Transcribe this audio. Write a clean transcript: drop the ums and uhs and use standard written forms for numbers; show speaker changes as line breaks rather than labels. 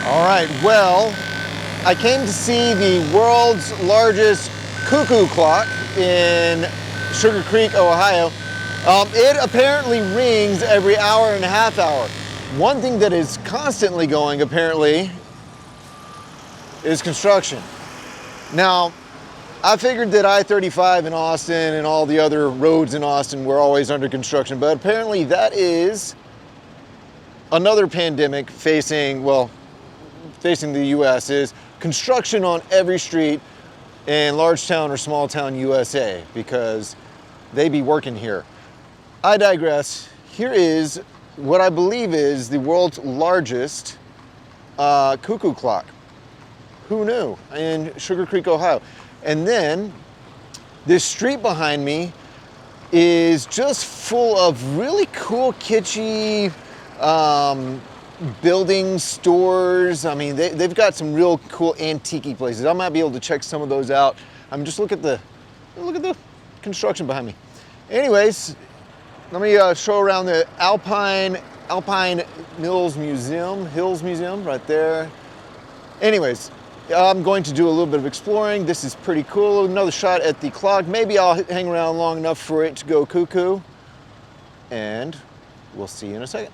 All right, well, I came to see the world's largest cuckoo clock in Sugarcreek, Ohio. It apparently rings every hour and a half hour. One thing that is constantly going, apparently, is construction. Now, I figured that I-35 in Austin and all the other roads in Austin were always under construction, but apparently that is another pandemic facing the US, is construction on every street in large town or small town USA, because they be working here. I digress. Here is what I believe is the world's largest cuckoo clock. Who knew? In Sugarcreek, Ohio. And then this street behind me is just full of really cool, kitschy buildings, stores. I mean, they've got some real cool antique places. I might be able to check some of those out. I mean, just look at the construction behind me. Anyways, let me show around the Alpine Hills Museum right there. Anyways, I'm going to do a little bit of exploring. This is pretty cool. Another shot at the clock. Maybe I'll hang around long enough for it to go cuckoo. And we'll see you in a second.